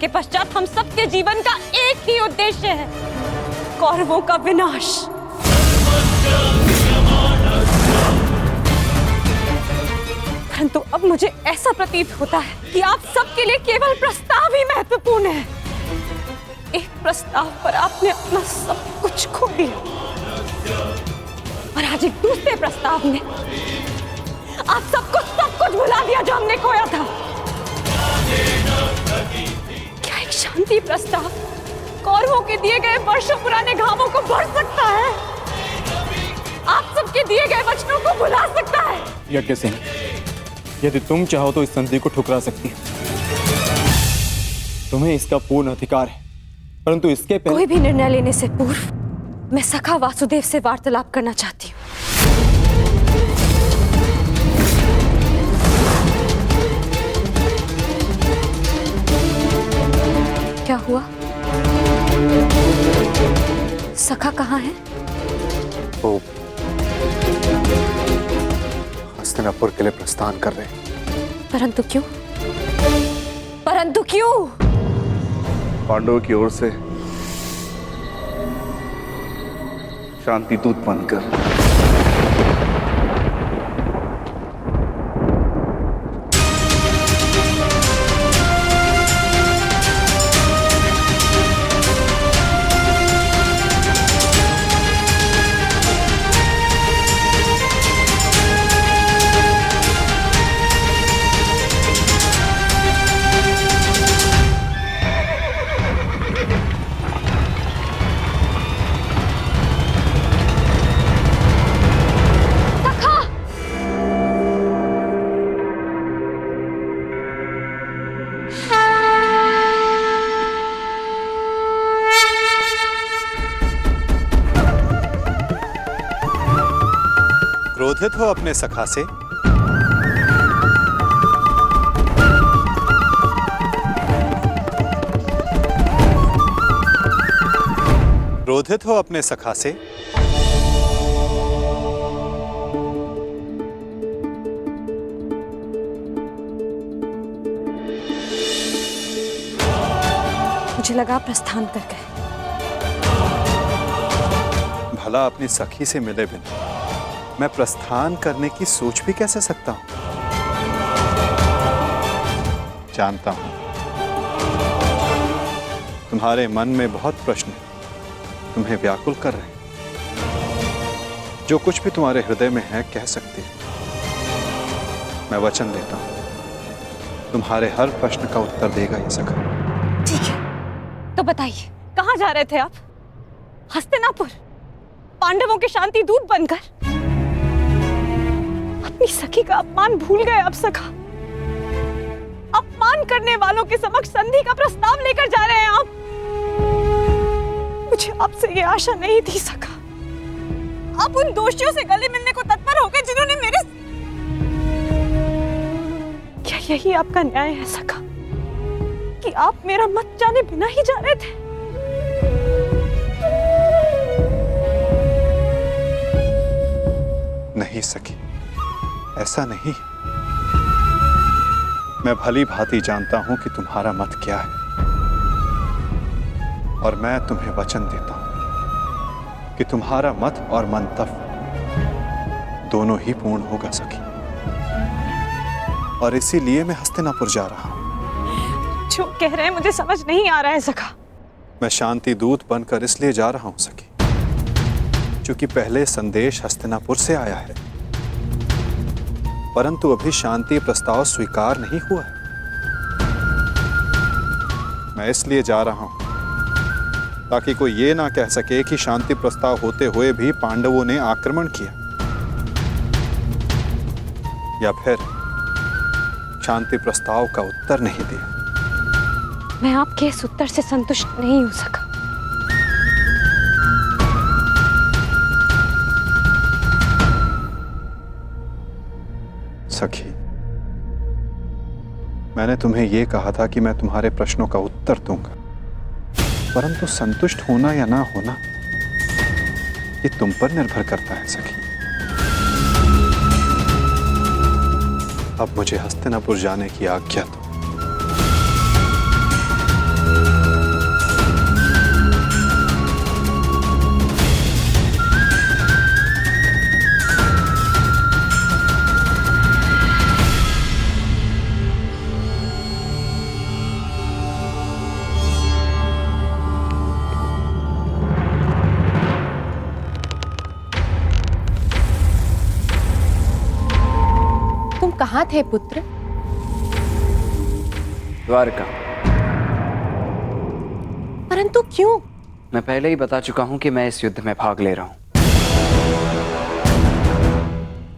के पश्चात हम सबके जीवन का एक ही उद्देश्य है, कौरवों का विनाश। परंतु अब मुझे ऐसा प्रतीत होता है कि आप सबके लिए केवल प्रस्ताव ही महत्वपूर्ण है। एक प्रस्ताव पर आपने अपना सब कुछ खो दिया और आज एक दूसरे प्रस्ताव में आप सब कुछ भुला दिया जो हमने खोया था। क्या एक शांति प्रस्ताव कौरवों के दिए गए वर्षों पुराने घावों को भर सकता है? आप सबके दिए गए वचनों को भुला सकता है? यज्ञसेन, यदि तुम चाहो तो इस संधि को ठुकरा सकती है। तुम्हें इसका पूर्ण अधिकार है, परंतु इसके पहले कोई भी निर्णय लेने से पूर्व मैं सखा वासुदेव से वार्तालाप करना चाहती हूँ। क्या हुआ? सखा कहाँ है? वो हस्तिनापुर के लिए प्रस्थान कर रहे हैं। परंतु क्यों? परंतु क्यों? पांडवों की ओर से शांति दूत बनकर। क्रोधित हो अपने सखा से? क्रोधित हो अपने सखा से? मुझे लगा प्रस्थान कर गए। भला अपनी सखी से मिले बिना मैं प्रस्थान करने की सोच भी कैसे सकता हूं? जानता हूं तुम्हारे मन में बहुत प्रश्न तुम्हें व्याकुल कर रहे हैं। जो कुछ भी तुम्हारे हृदय में है कह सकती हो। मैं वचन देता हूं तुम्हारे हर प्रश्न का उत्तर देगा ये सखा। ठीक है, तो बताइए कहाँ जा रहे थे आप? हस्तिनापुर, पांडवों के शांति दूत बनकर? अपनी सखी का अपमान भूल गए आप सखा? अपमान करने वालों के समक्ष संधि का प्रस्ताव लेकर जा रहे हैं आप? मुझे आपसे ये आशा नहीं थी सखा। आप उन दोषियों से गले मिलने को तत्पर हो गए जिन्होंने मेरे... क्या यही आपका न्याय है सखा कि आप मेरा मत जाने बिना ही जा रहे थे? नहीं सखी, ऐसा नहीं। मैं भली भांति जानता हूं कि तुम्हारा मत क्या है और मैं तुम्हें वचन देता हूं कि तुम्हारा मत और मंतव्य दोनों ही पूर्ण होगा सखी। और इसीलिए मैं हस्तिनापुर जा रहा हूं। जो कह रहे हैं मुझे समझ नहीं आ रहा है सखा। मैं शांति दूत बनकर इसलिए जा रहा हूं सखी क्योंकि पहले संदेश हस्तिनापुर से आया है, परंतु अभी शांति प्रस्ताव स्वीकार नहीं हुआ है। मैं इसलिए जा रहा हूं ताकि कोई ये ना कह सके कि शांति प्रस्ताव होते हुए भी पांडवों ने आक्रमण किया, या फिर शांति प्रस्ताव का उत्तर नहीं दिया। मैं आपके इस उत्तर से संतुष्ट नहीं हो सका। सखी, मैंने तुम्हें यह कहा था कि मैं तुम्हारे प्रश्नों का उत्तर दूंगा, परंतु संतुष्ट होना या ना होना ये तुम पर निर्भर करता है सखी। अब मुझे हस्तिनापुर जाने की आज्ञा दो। कहाँ थे पुत्र? द्वारका। परंतु क्यों? मैं पहले ही बता चुका हूं कि मैं इस युद्ध में भाग ले रहा हूं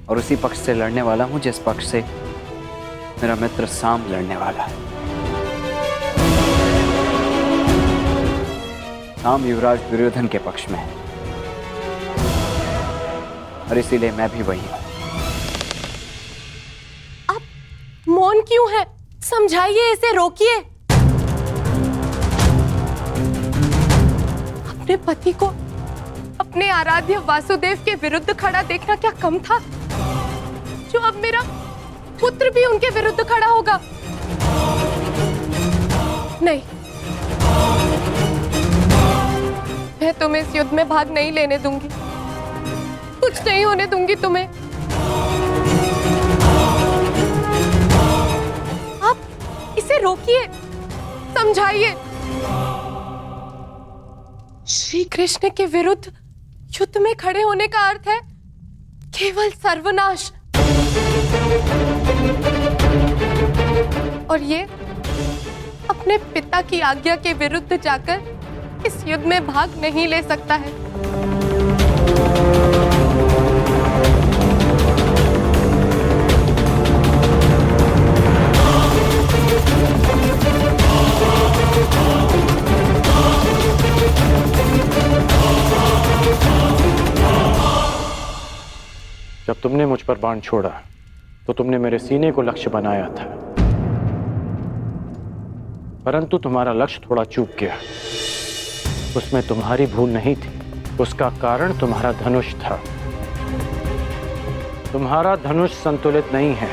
और उसी पक्ष से लड़ने वाला हूं जिस पक्ष से मेरा मित्र साम लड़ने वाला है। साम युवराज दुर्योधन के पक्ष में है और इसीलिए मैं भी वही हूं। आप मौन क्यों है? समझाइए, इसे रोकिए। अपने पति को अपने आराध्य वासुदेव के विरुद्ध खड़ा देखना क्या कम था, जो अब मेरा पुत्र भी उनके विरुद्ध खड़ा होगा? नहीं, मैं तुम्हें इस युद्ध में भाग नहीं लेने दूंगी। कुछ नहीं होने दूंगी तुम्हें। आप इसे रोकिए, समझाइए। श्री कृष्ण के विरुद्ध युद्ध में खड़े होने का अर्थ है केवल सर्वनाश। और ये अपने पिता की आज्ञा के विरुद्ध जाकर इस युद्ध में भाग नहीं ले सकता है। जब तुमने मुझ पर बाण छोड़ा तो तुमने मेरे सीने को लक्ष्य बनाया था, परंतु तुम्हारा लक्ष्य थोड़ा चूक गया। उसमें तुम्हारी भूल नहीं थी, उसका कारण तुम्हारा धनुष था। तुम्हारा धनुष संतुलित नहीं है।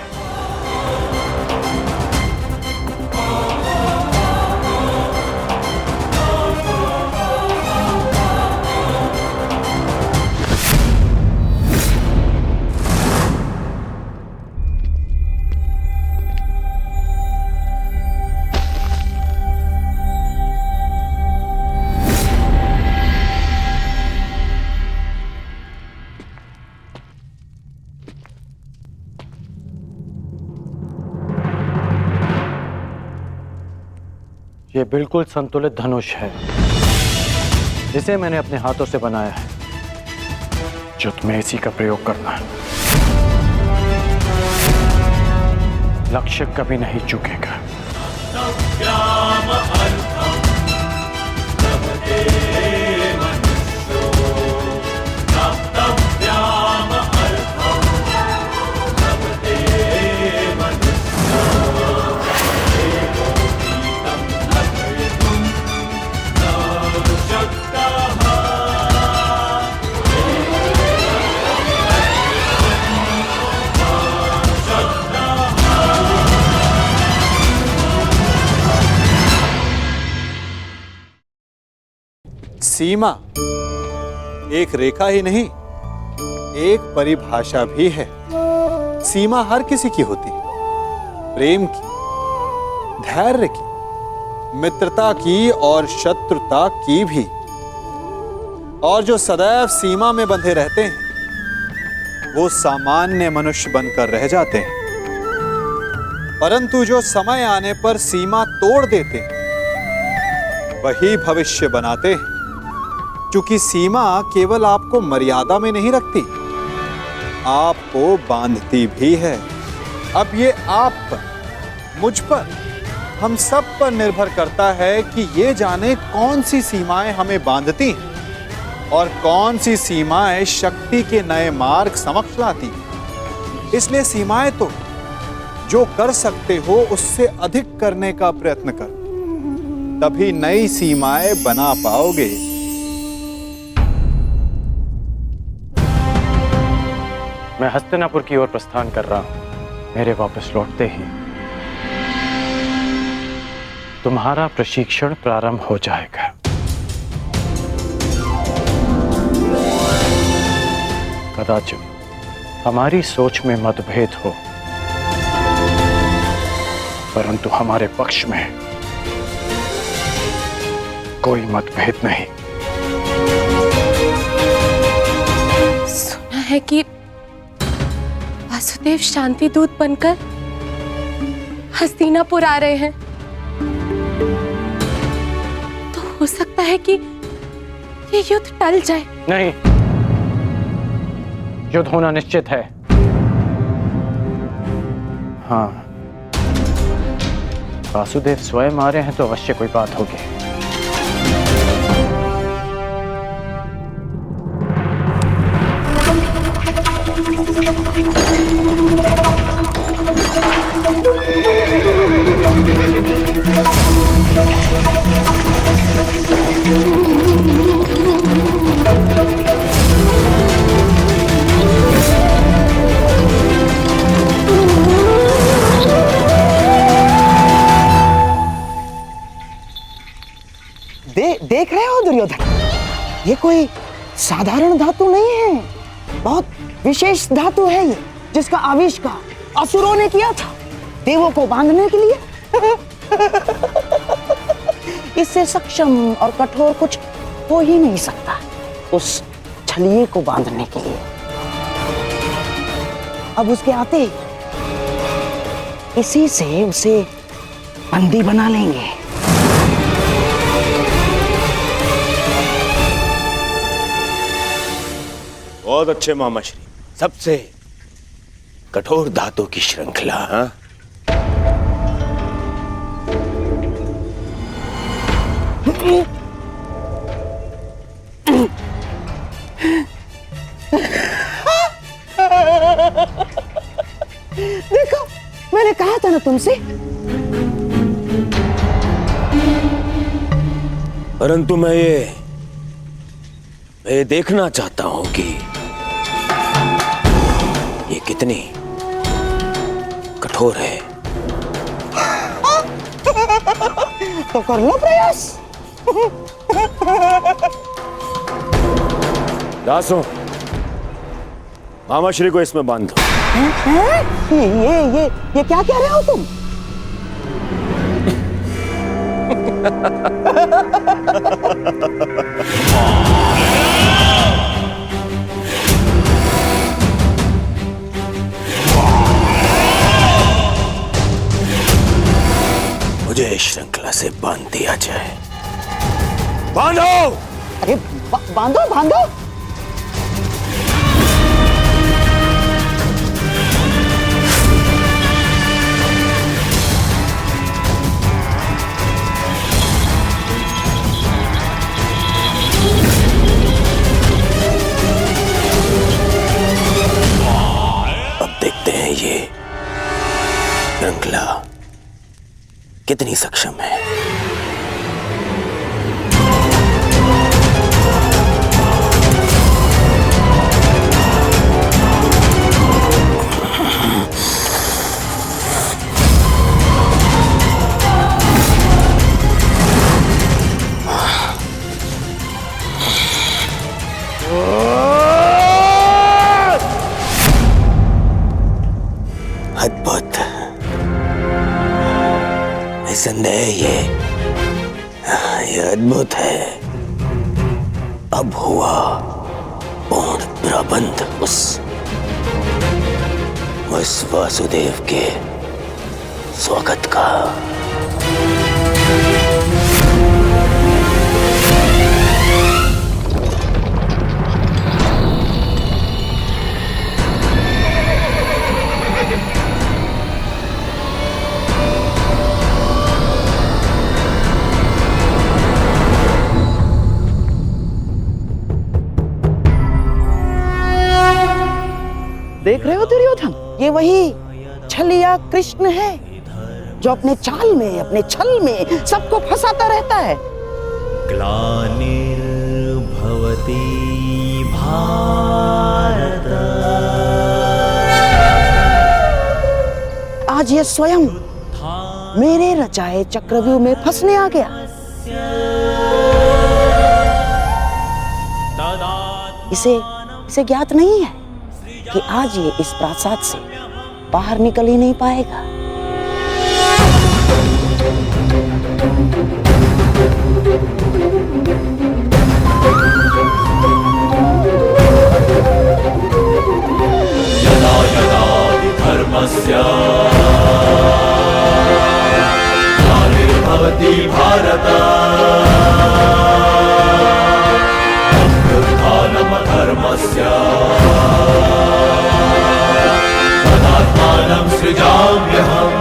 ये बिल्कुल संतुलित धनुष है जिसे मैंने अपने हाथों से बनाया है, जो तुम्हें इसी का प्रयोग करना है। लक्ष्य कभी नहीं चूकेगा। सीमा एक रेखा ही नहीं, एक परिभाषा भी है। सीमा हर किसी की होती है, प्रेम की, धैर्य की, मित्रता की और शत्रुता की भी। और जो सदैव सीमा में बंधे रहते हैं वो सामान्य मनुष्य बनकर रह जाते हैं, परंतु जो समय आने पर सीमा तोड़ देते हैं वही भविष्य बनाते हैं। क्योंकि सीमा केवल आपको मर्यादा में नहीं रखती, आपको बांधती भी है। अब ये आप पर, मुझ पर, हम सब पर निर्भर करता है कि ये जाने कौन सी सीमाएं हमें बांधती हैं और कौन सी सीमाएं शक्ति के नए मार्ग समक्ष लाती हैं। इसलिए सीमाएं तो जो कर सकते हो उससे अधिक करने का प्रयत्न कर, तभी नई सीमाएं बना पाओगे। मैं हस्तिनापुर की ओर प्रस्थान कर रहा हूं। मेरे वापस लौटते ही तुम्हारा प्रशिक्षण प्रारंभ हो जाएगा। कदाचित हमारी सोच में मतभेद हो, परंतु हमारे पक्ष में कोई मतभेद नहीं। सुना है कि वासुदेव शांति दूत बनकर हस्तिनापुर आ रहे हैं, तो हो सकता है कि ये युद्ध टल जाए। नहीं, युद्ध होना निश्चित है। हाँ, वासुदेव स्वयं आ रहे हैं तो अवश्य कोई बात होगी। देख रहे हो दुर्योधन, ये कोई साधारण धातु नहीं है, बहुत विशेष धातु है ये, जिसका आविष्कार असुरों ने किया था देवों को बांधने के लिए। इससे सक्षम और कठोर कुछ हो ही नहीं सकता उस छलिए को बांधने के लिए। अब उसके आते इसी से उसे बंदी बना लेंगे। बहुत अच्छे मामा श्री, सबसे कठोर धातु की श्रृंखला। हाँ, देखो, मैंने कहा था ना तुमसे। परंतु मैं ये देखना चाहता हूं कि ये कितनी कठोर है। तो कर लो प्रयास। दासों, मामा श्री को इसमें बांध दो। ये क्या कह रहे हो तुम? मुझे श्रृंखला से बांध दिया जाए। बांधो! अरे बांधो बांधो। अब देखते हैं ये श्रृंखला कितनी सक्षम है। अद्भुत, निसंदेह ये अद्भुत है। अब हुआ पूर्ण प्रबंध उस वासुदेव के स्वागत का। देख रहे हो दुर्योधन, ये वही छलिया कृष्ण है जो अपने चाल में, अपने छल में सबको फंसाता रहता है। ग्लानिर्भवति भारत, आज ये स्वयं मेरे रचाए चक्रव्यूह में फंसने आ गया। इसे ज्ञात नहीं है कि आज ये इस प्रासाद से बाहर निकल ही नहीं पाएगा। यदा यदा धर्मस्य ग्लानिर्भवति भारत अभ्युत्थानमधर्मस्य तदात्मानं सृजाम्यहम्।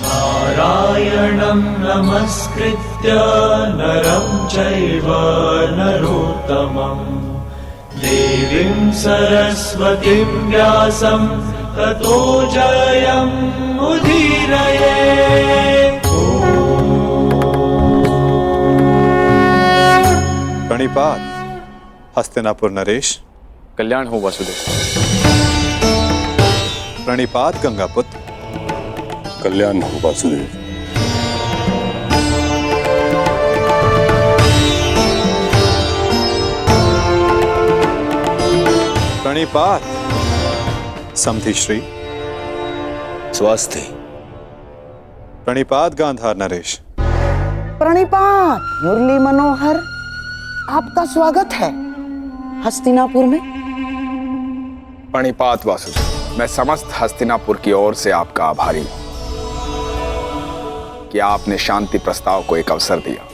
नारायणं नमस्कृत्य नरं चैव नरोत्तमं देवीं सरस्वतीं व्यासं ततो जयमुदीरये। प्रणिपात हस्तिनापुर नरेश। कल्याण हो वासुदेव। प्रणिपात गंगापुत्र। कल्याण हो वासुदेव। प्रणिपात समधि श्री। स्वास्थ्य। प्रणिपात गांधार नरेश। प्रणिपात मुरली मनोहर, आपका स्वागत है हस्तिनापुर में। प्रणिपात वासुदेव, मैं समस्त हस्तिनापुर की ओर से आपका आभारी हूं कि आपने शांति प्रस्ताव को एक अवसर दिया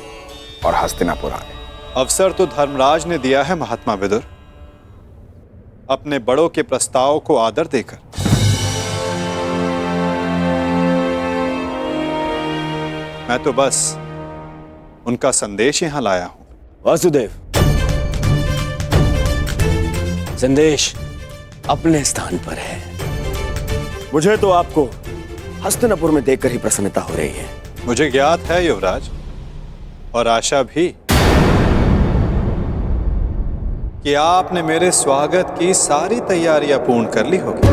और हस्तिनापुर आए। अवसर तो धर्मराज ने दिया है महात्मा विदुर, अपने बड़ों के प्रस्ताव को आदर देकर। मैं तो बस उनका संदेश यहां लाया हूं। वासुदेव, संदेश अपने स्थान पर है। मुझे तो आपको हस्तिनापुर में देखकर ही प्रसन्नता हो रही है। मुझे ज्ञात है युवराज, और आशा भी, कि आपने मेरे स्वागत की सारी तैयारियां पूर्ण कर ली होगी।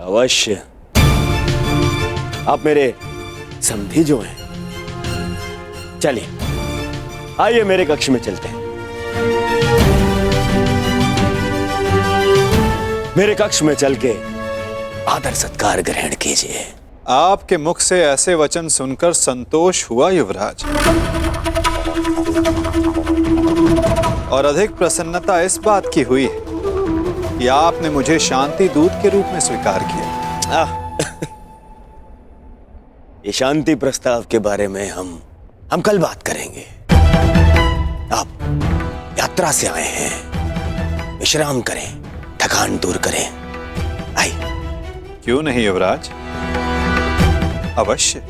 अवश्य। आप मेरे समधी जो हैं। चलिए, आइए मेरे कक्ष में चलते हैं। मेरे कक्ष में चल के आदर सत्कार ग्रहण कीजिए। आपके मुख से ऐसे वचन सुनकर संतोष हुआ युवराज, और अधिक प्रसन्नता इस बात की हुई है कि आपने मुझे शांति दूत के रूप में स्वीकार किया। ये शांति प्रस्ताव के बारे में हम कल बात करेंगे। आप यात्रा से आए हैं, विश्राम करें, थकान दूर करें। आइए। क्यों नहीं युवराज, अवश्य।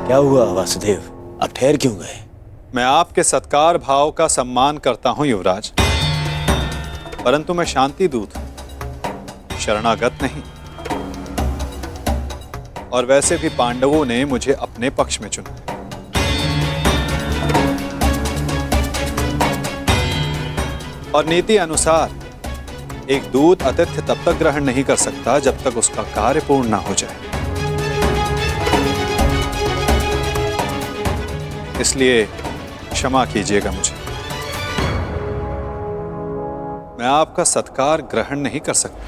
क्या हुआ वासुदेव, आप ठहर क्यों गए? मैं आपके सत्कार भाव का सम्मान करता हूं युवराज, परंतु मैं शांति दूत हूं, शरणागत नहीं। और वैसे भी पांडवों ने मुझे अपने पक्ष में चुना है। और नीति अनुसार एक दूत आतिथ्य तब तक ग्रहण नहीं कर सकता जब तक उसका कार्य पूर्ण ना हो जाए। इसलिए क्षमा कीजिएगा मुझे, मैं आपका सत्कार ग्रहण नहीं कर सकता।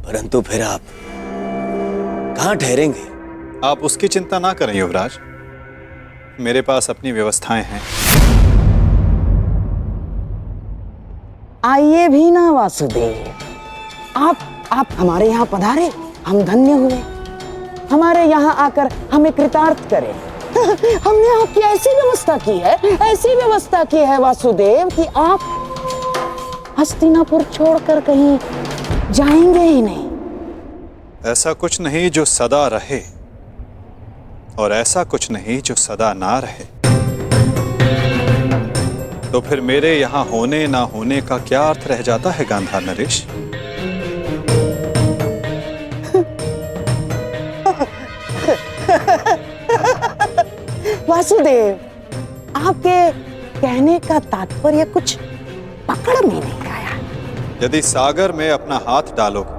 परंतु फिर आप कहां ठहरेंगे? आप उसकी चिंता ना करें युवराज, मेरे पास अपनी व्यवस्थाएं हैं। आइए भी ना वासुदेव, आप हमारे यहाँ पधारे, हम धन्य हुए। हमारे यहाँ आकर हमें कृतार्थ करें। हमने आपकी ऐसी व्यवस्था की है, ऐसी व्यवस्था की है वासुदेव कि आप हस्तिनापुर छोड़कर कहीं जाएंगे ही नहीं। ऐसा कुछ नहीं जो सदा रहे, और ऐसा कुछ नहीं जो सदा ना रहे। तो फिर मेरे यहां होने ना होने का क्या अर्थ रह जाता है गांधार नरेश? वासुदेव, आपके कहने का तात्पर्य कुछ पकड़ में नहीं आया। यदि सागर में अपना हाथ डालोगे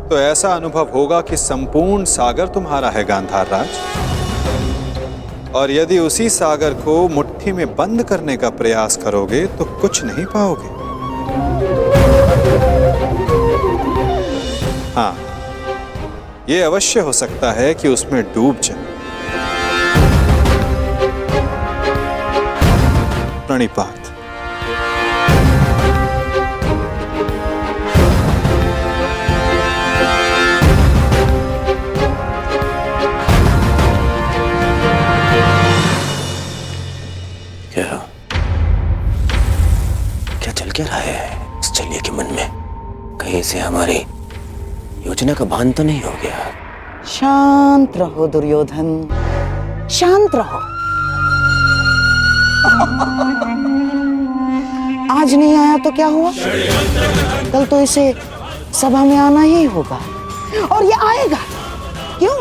तो ऐसा अनुभव होगा कि संपूर्ण सागर तुम्हारा है गांधार राज। और यदि उसी सागर को मुट्ठी में बंद करने का प्रयास करोगे तो कुछ नहीं पाओगे। हाँ, यह अवश्य हो सकता है कि उसमें डूब जाए। प्रणिपात। क्या चल क्या रहा है इस चलिए के मन में? कहीं से हमारी योजना का भान तो नहीं हो गया? शांत रहो दुर्योधन, शांत रहो। आज नहीं आया तो क्या हुआ? कल तो इसे सभा में आना ही होगा, और ये आएगा। क्यों?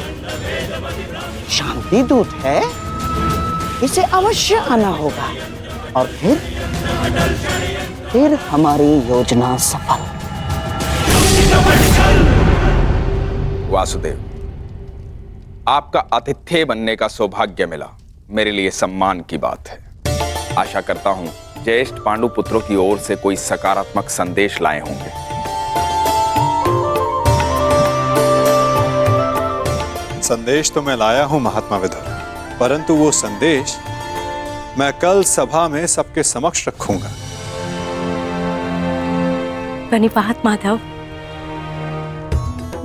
शांति दूत है, इसे अवश्य आना होगा। और फिर हमारी योजना सफल। वासुदेव, आपका आतिथ्य बनने का सौभाग्य मिला, मेरे लिए सम्मान की बात है। आशा करता हूं ज्येष्ठ पांडु पुत्रों की ओर से कोई सकारात्मक संदेश लाए होंगे। संदेश तो मैं लाया हूं महात्मा विदुर, परंतु वो संदेश मैं कल सभा में सबके समक्ष रखूंगा। प्रणिपात माधव,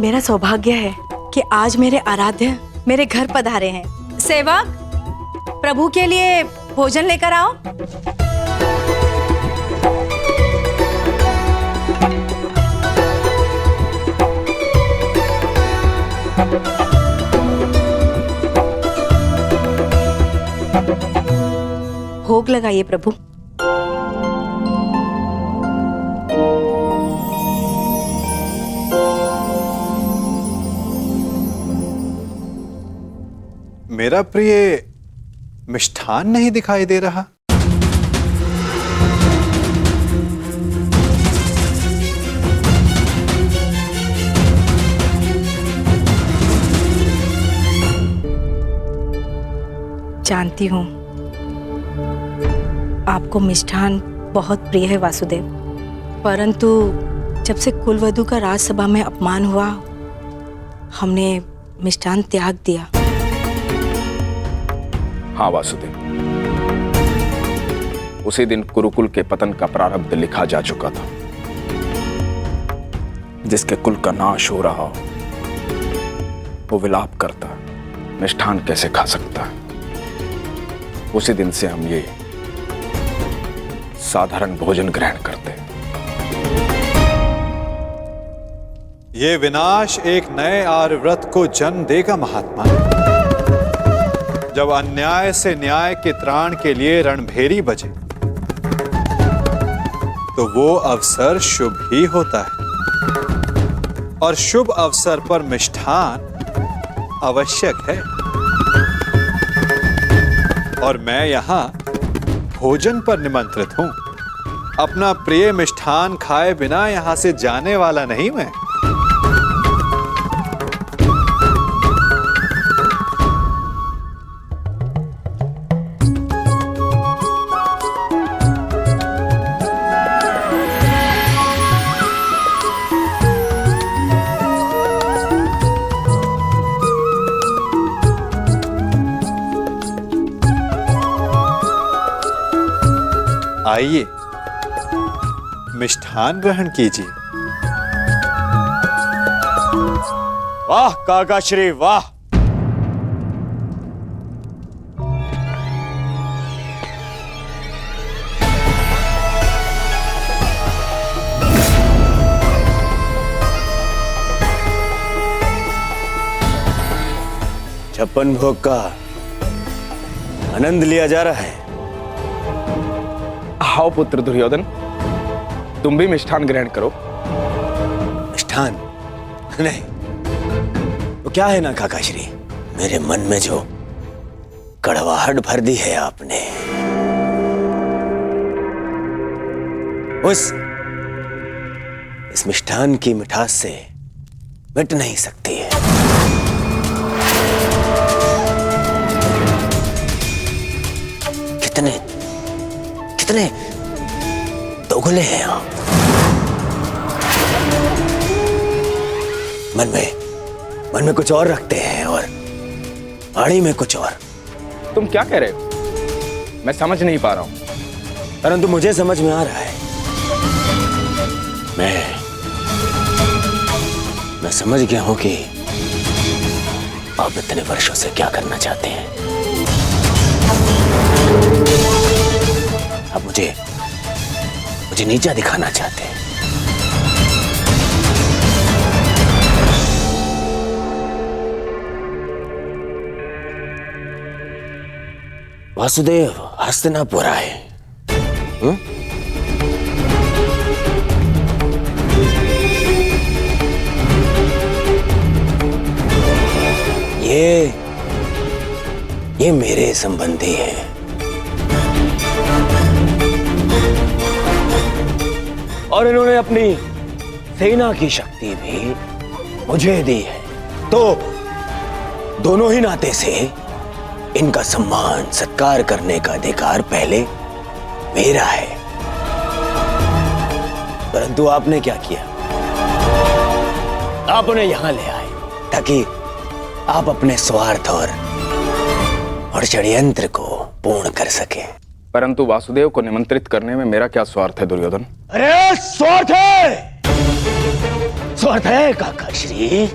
मेरा सौभाग्य है कि आज मेरे आराध्य मेरे घर पधारे हैं। सेवक, प्रभु के लिए भोजन लेकर आओ। भोग लगाइए प्रभु। मेरा प्रिय मिष्ठान नहीं दिखाई दे रहा। जानती हूँ आपको मिष्ठान बहुत प्रिय है वासुदेव, परंतु जब से कुलवधू का राजसभा में अपमान हुआ, हमने मिष्ठान त्याग दिया। हाँ वासुदेव, उसी दिन कुरुकुल के पतन का प्रारब्ध लिखा जा चुका था। जिसके कुल का नाश हो रहा हो वो विलाप करता, मिष्ठान कैसे खा सकता है? उसी दिन से हम ये साधारण भोजन ग्रहण करते। ये विनाश एक नए आर्यव्रत को जन्म देगा महात्मा। जब अन्याय से न्याय के त्राण के लिए रणभेरी बजे तो वो अवसर शुभ ही होता है, और शुभ अवसर पर मिष्ठान आवश्यक है। और मैं यहां भोजन पर निमंत्रित हूं। अपना प्रिय मिष्ठान खाए बिना यहां से जाने वाला नहीं मैं। आइए मिष्ठान ग्रहण कीजिए। वाह काका श्री वाह। छप्पन भोग का आनंद लिया जा रहा है। आओ पुत्र दुर्योधन, तुम भी मिष्ठान ग्रहण करो। मिष्ठान नहीं, वो क्या है ना काकाश्री, मेरे मन में जो कड़वाहट भर दी है आपने, इस मिष्ठान की मिठास से मिट नहीं सकती है। कितने दोगले हैं आप। मन में कुछ और रखते हैं और वाणी में कुछ और। तुम क्या कह रहे हो? मैं समझ नहीं पा रहा हूं। परंतु मुझे समझ में आ रहा है। मैं समझ गया हूं कि आप इतने वर्षों से क्या करना चाहते हैं। आप मुझे नीचा दिखाना चाहते हैं। वासुदेव हस्तिनापुर आए। ये मेरे संबंधी हैं। और इन्होंने अपनी सेना की शक्ति भी मुझे दी है, तो दोनों ही नाते से इनका सम्मान सत्कार करने का अधिकार पहले मेरा है। परंतु आपने क्या किया? आप उन्हें यहां ले आए ताकि आप अपने स्वार्थ और षड्यंत्र को पूर्ण कर सके। परंतु वासुदेव को निमंत्रित करने में मेरा क्या स्वार्थ है दुर्योधन? अरे स्वार्थ है काकाश्री।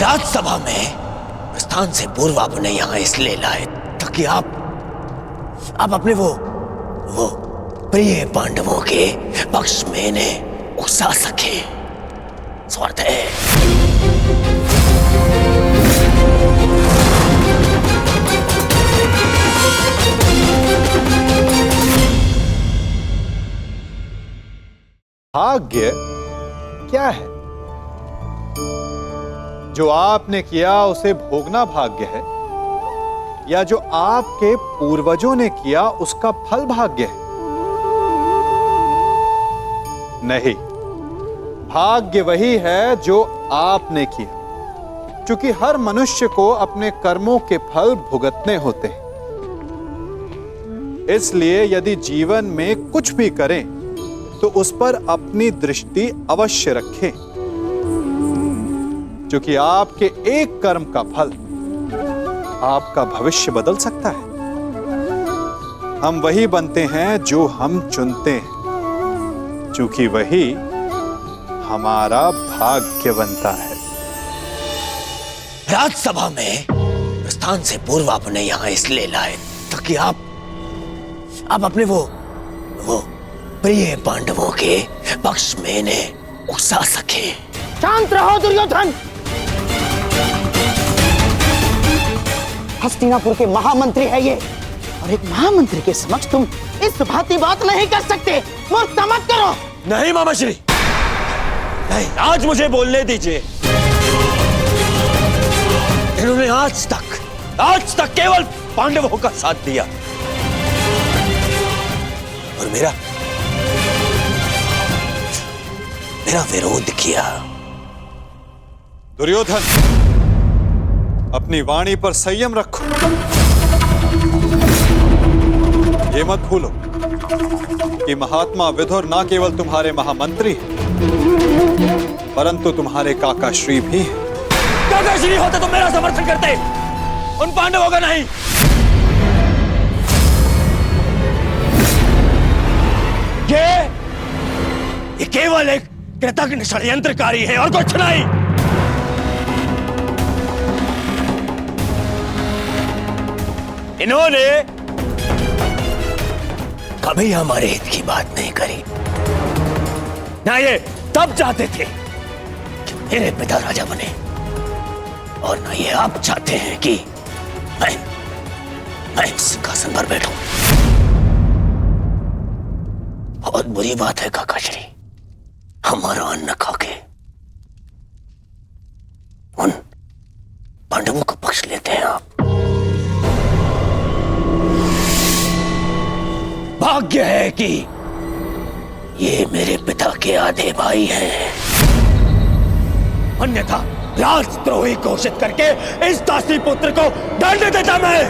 राजसभा में प्रस्थान से पूर्व आप उन्हें यहां इसलिए लाए ताकि आप अपने वो प्रिय पांडवों के पक्ष में इन्हें उकसा सके। स्वार्थ है। भाग्य क्या है? जो आपने किया उसे भोगना भाग्य है, या जो आपके पूर्वजों ने किया उसका फल भाग्य है? नहीं, भाग्य वही है जो आपने किया, क्योंकि हर मनुष्य को अपने कर्मों के फल भुगतने होते हैं। इसलिए यदि जीवन में कुछ भी करें तो उस पर अपनी दृष्टि अवश्य रखें, क्योंकि आपके एक कर्म का फल आपका भविष्य बदल सकता है। हम वही बनते हैं जो हम चुनते हैं, क्योंकि वही हमारा भाग्य बनता है। राजसभा में प्रस्थान से पूर्व आप उन्हें यहां इसलिए लाए ताकि आप अपने वो प्रिय पांडवों के पक्ष में इन्हें उकसा सके। शांत रहो दुर्योधन। हस्तिनापुर के महामंत्री है ये, और एक महामंत्री के समक्ष तुम इस भांति बात नहीं कर सकते। मूर्खता मत करो। नहीं मामाश्री, नहीं, आज मुझे बोलने दीजिए। इन्होंने आज तक केवल पांडवों का साथ दिया और मेरा विरोध किया। दुर्योधन, अपनी वाणी पर संयम रखो। ये मत भूलो कि महात्मा विदुर न केवल तुम्हारे महामंत्री परंतु तुम्हारे काका श्री भी हैं। काका श्री होते तो मेरा समर्थन करते, उन पांडवों का नहीं। ये केवल एक कृतज्ञ षड्यंत्रकारी है और कुछ नहीं। इन्होंने कभी हमारे हित की बात नहीं करी। ना ये तब चाहते थे कि मेरे पिता राजा बने, और ना ये आप चाहते हैं कि मैं सिंहासन पर बैठूं। बहुत बुरी बात है काका श्री, हमारा अन्न खाके उन पांडवों का पक्ष लेते हैं आप। भाग्य है कि ये मेरे पिता के आधे भाई हैं, अन्यथा राजद्रोही घोषित करके इस दासी पुत्र को दंड देता मैं।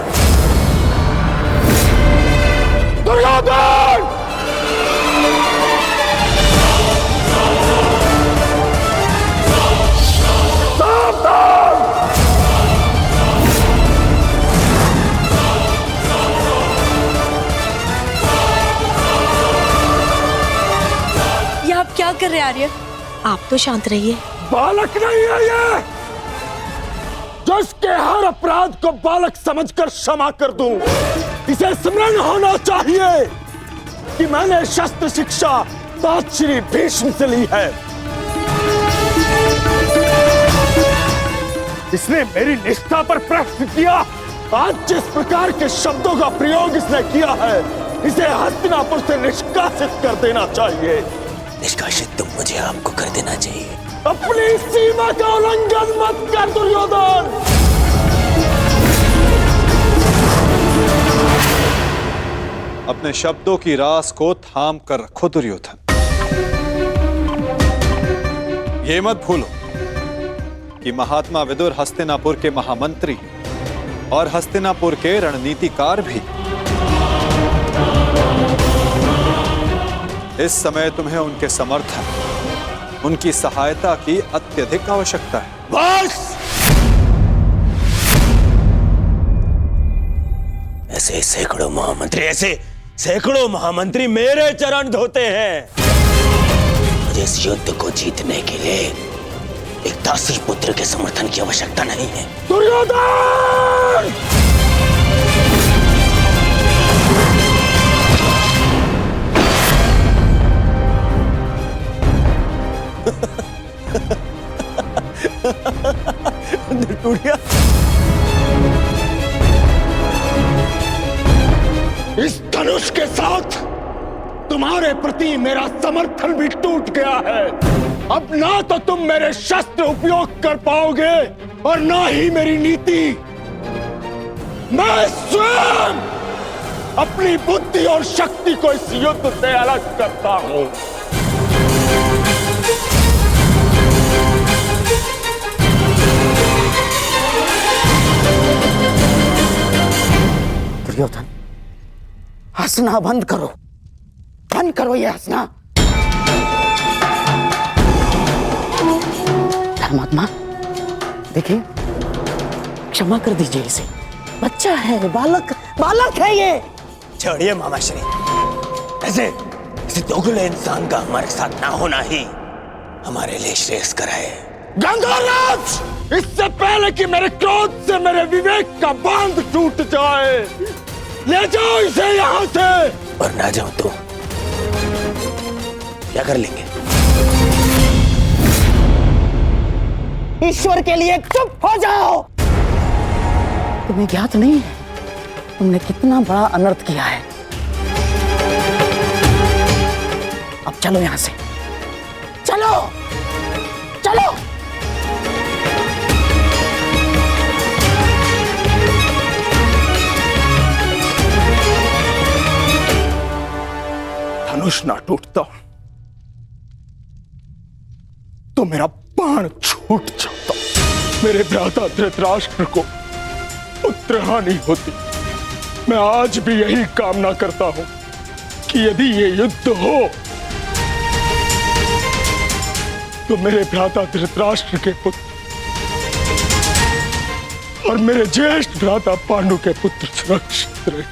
दुर्योधन! ये आप क्या कर रहे हैं आर्य? आप तो शांत रहिए। बालक नहीं है ये, जो इसके हर अपराध को बालक समझकर क्षमा कर दूं। इसे स्मरण होना चाहिए कि मैंने शस्त्र शिक्षा तात श्री भीष्म से ली है। इसने मेरी निष्ठा पर प्रश्न किया। आज जिस प्रकार के शब्दों का प्रयोग इसने किया है, इसे हस्तिनापुर से निष्कासित कर देना चाहिए। निष्कासित तो मुझे आपको कर देना चाहिए। अपनी सीमा का उल्लंघन मत कर दुर्योधन। अपने शब्दों की रास को थाम कर रखो दुर्योधन। ये मत भूलो कि महात्मा विदुर हस्तिनापुर के महामंत्री और हस्तिनापुर के रणनीतिकार भी। इस समय तुम्हें उनके समर्थन, उनकी सहायता की अत्यधिक आवश्यकता है। बस! ऐसे सैकड़ों महामंत्री मेरे चरण धोते हैं। मुझे इस युद्ध को जीतने के लिए एक दासी पुत्र के समर्थन की आवश्यकता नहीं है। दुर्योधन! इस धनुष के साथ तुम्हारे प्रति मेरा समर्थन भी टूट गया है। अब ना तो तुम मेरे शस्त्र उपयोग कर पाओगे और ना ही मेरी नीति। मैं स्वयं अपनी बुद्धि और शक्ति को इस युद्ध से अलग करता हूं। दुर्योधन, हंसना बंद करो ये हंसना। धर्मात्मा, देखिए, क्षमा कर दीजिए इसे। बच्चा है, बालक है ये। छोड़िए मामाश्री, ऐसे दोगले इंसान का हमारे साथ ना होना ही हमारे लिए श्रेयस्कर है। गंगाराज, इससे पहले कि मेरे क्रोध से मेरे विवेक का बांध टूट जाए, ले जाओ इसे यहाँ से। और ना जाओ तो क्या कर लेंगे? ईश्वर के लिए चुप हो जाओ। तुम्हें ज्ञात नहीं है तुमने कितना बड़ा अनर्थ किया है। अब चलो यहां से, चलो चलो। धनुष ना टूटता तो मेरा बाण छूट जाता, मेरे भ्राता धृतराष्ट्र को पुत्र हानि होती। मैं आज भी यही कामना करता हूं कि यदि ये युद्ध हो तो मेरे भ्राता धृतराष्ट्र के पुत्र और मेरे ज्येष्ठ भ्राता पांडु के पुत्र सुरक्षित रहे।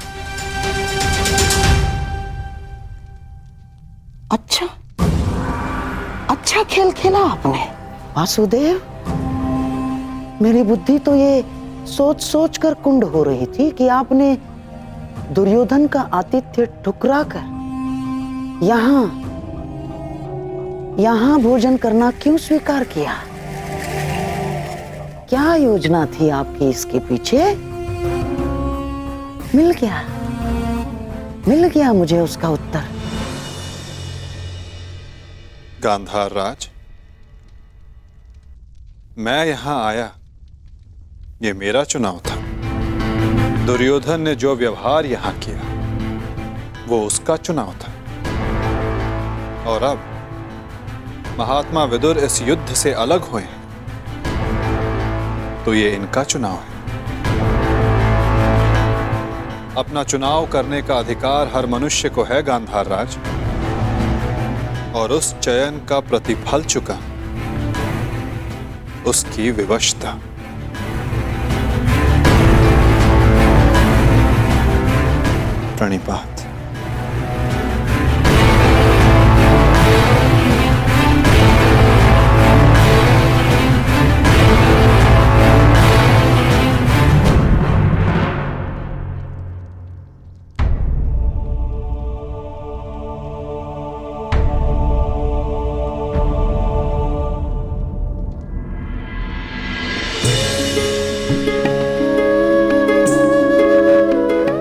अच्छा खेल खेला आपने वासुदेव। मेरी बुद्धि तो ये सोच सोच कर कुंड हो रही थी कि आपने दुर्योधन का आतिथ्य ठुकरा कर यहां भोजन करना क्यों स्वीकार किया। क्या योजना थी आपकी इसके पीछे? मिल गया मुझे उसका उत्तर। गांधार राज, मैं यहां आया ये मेरा चुनाव था। दुर्योधन ने जो व्यवहार यहां किया वो उसका चुनाव था। और अब महात्मा विदुर इस युद्ध से अलग हुए हैं तो ये इनका चुनाव है। अपना चुनाव करने का अधिकार हर मनुष्य को है गांधार राज, और उस चयन का प्रतिफल चुका उसकी विवशता। प्रणिपात।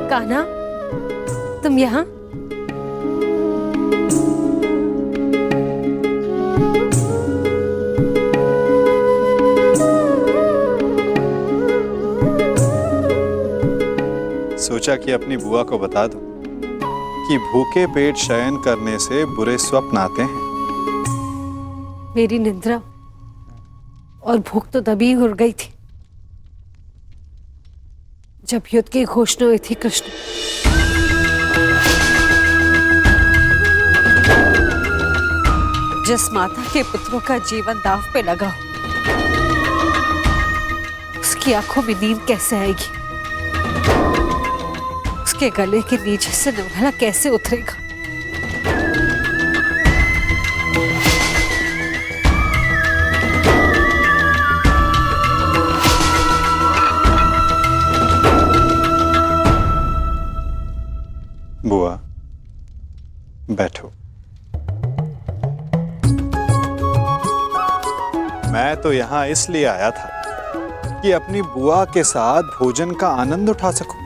कान्हा, तुम यहाँ? सोचा कि अपनी बुआ को बता दूं कि भूखे पेट शयन करने से बुरे स्वप्न आते हैं। मेरी निद्रा और भूख तो तभी उड़ गई थी जब युद्ध की घोषणा हुई थी। कृष्ण, जिस माता के पुत्रों का जीवन दांव पे लगा हो उसकी आंखों में नींद कैसे आएगी? उसके गले के नीचे से नवाला कैसे उतरेगा? बुआ बैठो। मैं तो यहां इसलिए आया था कि अपनी बुआ के साथ भोजन का आनंद उठा सकूं,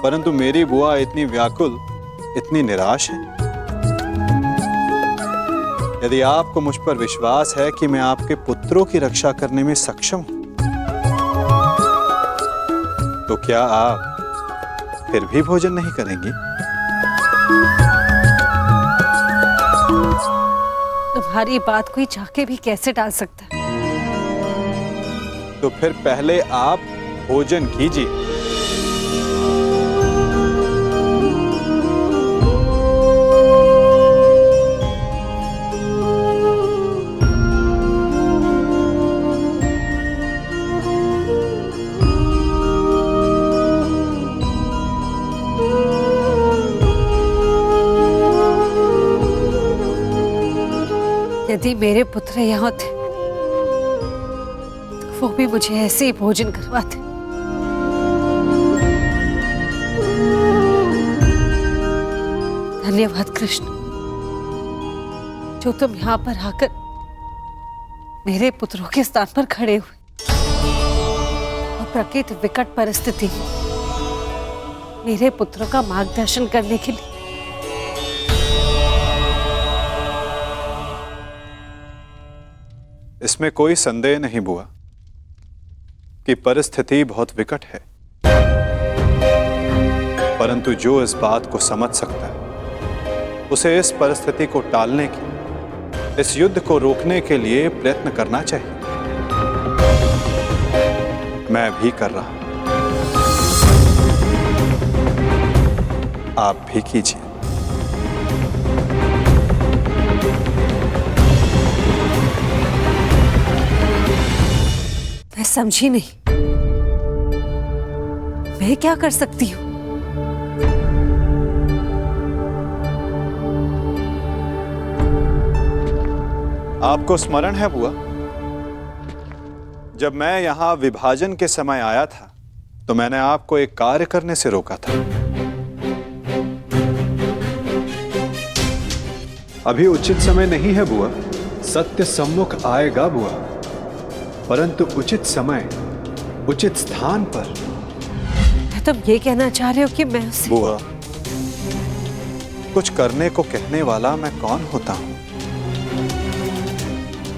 परंतु मेरी बुआ इतनी व्याकुल, इतनी निराश है। यदि आपको मुझ पर विश्वास है कि मैं आपके पुत्रों की रक्षा करने में सक्षम हूं, तो क्या आप फिर भी भोजन नहीं करेंगी? तुम्हारी बात कोई चाह के भी कैसे टाल सकता है? तो फिर पहले आप भोजन कीजिए। यदि मेरे पुत्र यहाँ थे तो वो भी मुझे ऐसे ही भोजन करवाते। धन्यवाद कृष्ण, जो तुम यहाँ पर आकर मेरे पुत्रों के स्थान पर खड़े हुए और प्रकृत विकट परिस्थिति में मेरे पुत्रों का मार्गदर्शन करने के लिए। इसमें कोई संदेह नहीं बुआ कि परिस्थिति बहुत विकट है, परंतु जो इस बात को समझ सकता है उसे इस परिस्थिति को टालने की, इस युद्ध को रोकने के लिए प्रयत्न करना चाहिए। मैं भी कर रहा हूं, आप भी कीजिए। मैं समझी नहीं, मैं क्या कर सकती हूँ? आपको स्मरण है बुआ, जब मैं यहां विभाजन के समय आया था तो मैंने आपको एक कार्य करने से रोका था। अभी उचित समय नहीं है बुआ, सत्य सम्मुख आएगा बुआ, परंतु उचित समय उचित स्थान पर। तुम ये कहना चाह रहे हो कि मैं उसे... बुआ, कुछ करने को कहने वाला मैं कौन होता हूं?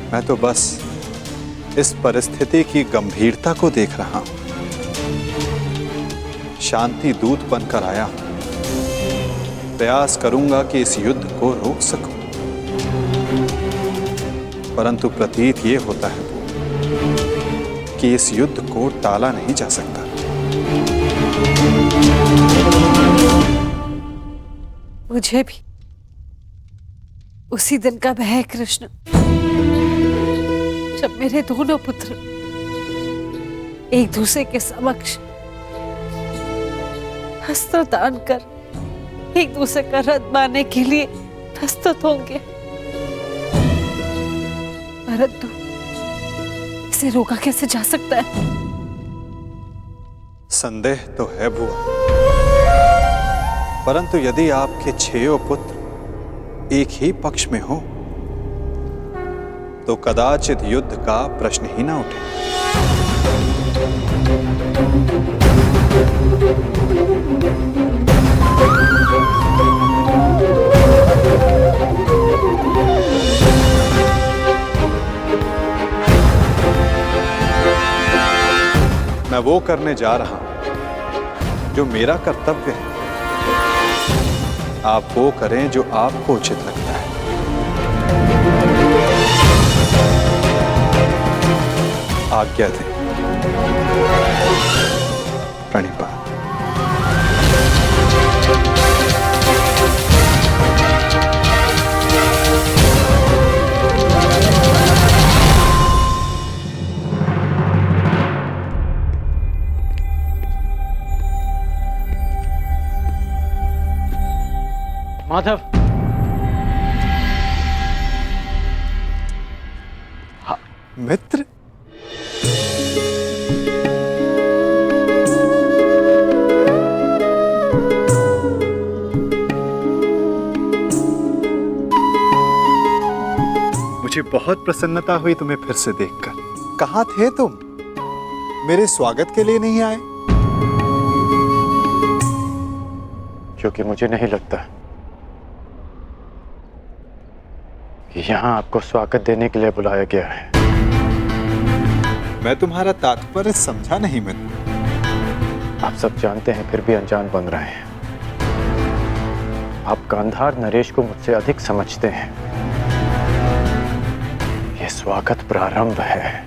मैं तो बस इस परिस्थिति की गंभीरता को देख रहा हूं। शांति दूत बनकर आया हूं। प्रयास करूंगा कि इस युद्ध को रोक सकूं, परंतु प्रतीत ये होता है कि इस युद्ध को टाला नहीं जा सकता। मुझे भी उसी दिन का भय है कृष्ण, जब मेरे दोनों पुत्र एक दूसरे के समक्ष अस्त्र दान कर एक दूसरे का रथ मारने के लिए प्रस्तुत होंगे, परंतु इसे रोका कैसे जा सकता है? संदेह तो है बुआ, परंतु यदि आपके 6 पुत्र एक ही पक्ष में हो तो कदाचित युद्ध का प्रश्न ही ना उठे। मैं वो करने जा रहा हूं जो मेरा कर्तव्य है। आप वो करें जो आपको उचित लगता है। आज्ञा दें। प्रणिपात। माधव, मित्र, मुझे बहुत प्रसन्नता हुई तुम्हें फिर से देखकर। कहाँ थे तुम? मेरे स्वागत के लिए नहीं आए? क्योंकि मुझे नहीं लगता कि यहाँ आपको स्वागत देने के लिए बुलाया गया है। मैं तुम्हारा तात्पर्य समझा नहीं मित्र। आप सब जानते हैं फिर भी अनजान बन रहे हैं। आप गांधार नरेश को मुझसे अधिक समझते हैं। ये स्वागत प्रारंभ है,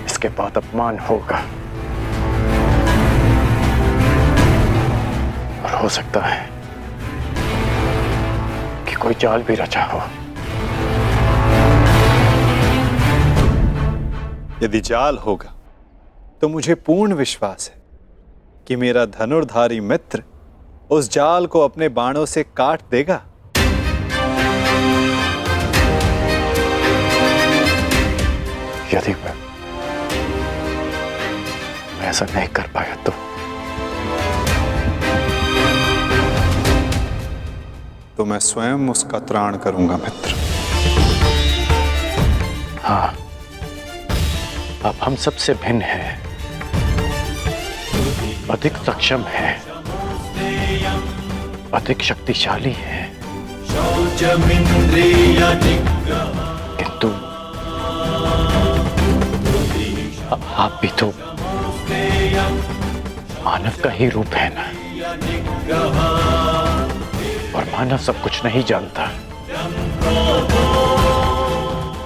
इसके बाद अपमान होगा और हो सकता है कि कोई जाल भी रचा हो। यदि जाल होगा तो मुझे पूर्ण विश्वास है कि मेरा धनुर्धारी मित्र उस जाल को अपने बाणों से काट देगा। यदि मैं ऐसा नहीं कर पाया तो तो मैं स्वयं उसका त्राण करूंगा मित्र। हाँ, अब हम सबसे भिन्न हैं, अधिक सक्षम हैं, अधिक शक्तिशाली हैं, किंतु आप भी तो मानव का ही रूप है ना, और मानव सब कुछ नहीं जानता।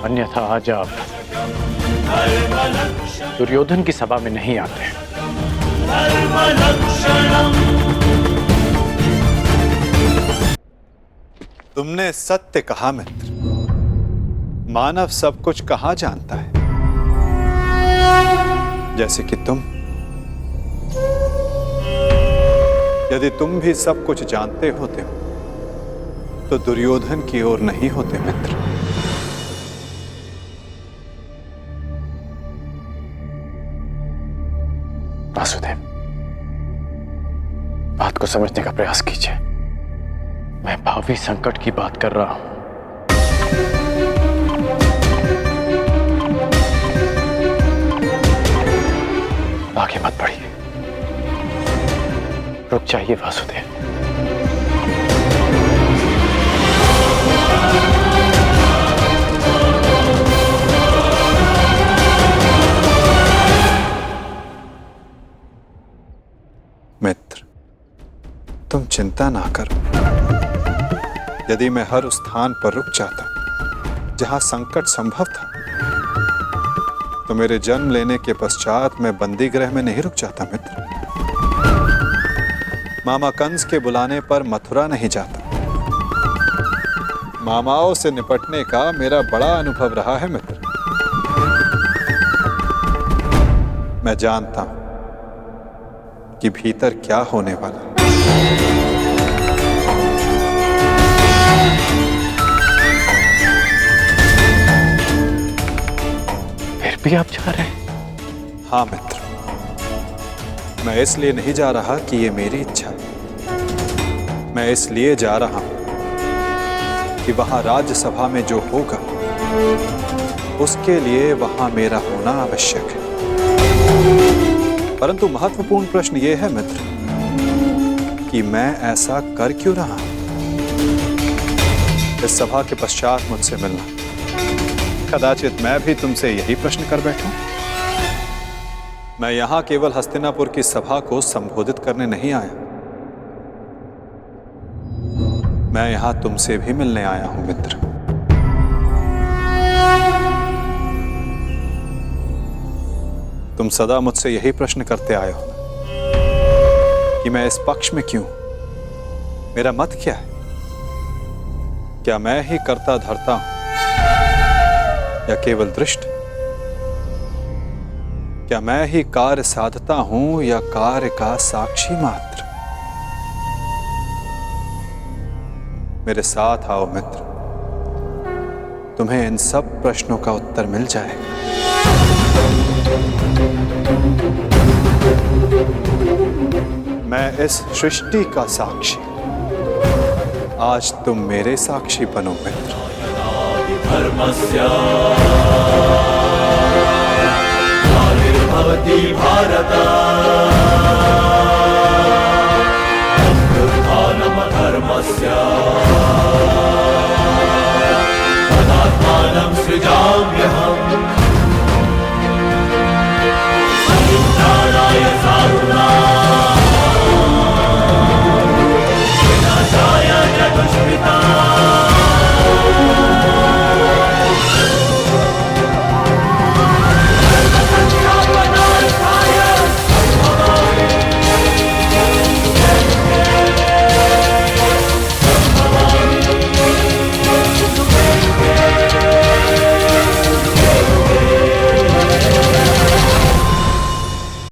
अन्यथा आज आप दुर्योधन की सभा में नहीं आते। तुमने सत्य कहा मित्र, मानव सब कुछ कहाँ जानता है। जैसे कि तुम, यदि तुम भी सब कुछ जानते होते तो दुर्योधन की ओर नहीं होते मित्र। वासुदेव, बात को समझने का प्रयास कीजिए। मैं भावी संकट की बात कर रहा हूं। आगे मत बढ़िए, रुक जाइए वासुदेव। मित्र, तुम चिंता ना करो। यदि मैं हर उस स्थान पर रुक जाता जहां संकट संभव था, तो मेरे जन्म लेने के पश्चात मैं बंदी गृह में नहीं रुक जाता मित्र। मामा कंस के बुलाने पर मथुरा नहीं जाता। मामाओं से निपटने का मेरा बड़ा अनुभव रहा है मित्र। मैं जानता हूं कि भीतर क्या होने वाला। फिर भी आप जा रहे हैं? हाँ मित्र, मैं इसलिए नहीं जा रहा कि ये मेरी इच्छा है। मैं इसलिए जा रहा हूं कि वहां राज्यसभा में जो होगा उसके लिए वहां मेरा होना आवश्यक है। परंतु महत्वपूर्ण प्रश्न यह है मित्र कि मैं ऐसा कर क्यों रहा हूं। इस सभा के पश्चात मुझसे मिलना, कदाचित मैं भी तुमसे यही प्रश्न कर बैठूं। मैं यहां केवल हस्तिनापुर की सभा को संबोधित करने नहीं आया, मैं यहां तुमसे भी मिलने आया हूं मित्र। तुम सदा मुझसे यही प्रश्न करते आए हो कि मैं इस पक्ष में क्यों, मेरा मत क्या है। क्या मैं ही कर्ता धर्ता हूं या केवल दृष्ट? क्या मैं ही कार्य साधता हूं या कार्य का साक्षी मात्र? मेरे साथ आओ मित्र, तुम्हें इन सब प्रश्नों का उत्तर मिल जाएगा। मैं इस सृष्टि का साक्षी, आज तुम मेरे साक्षी बनो मित्र। धर्मस्य भारत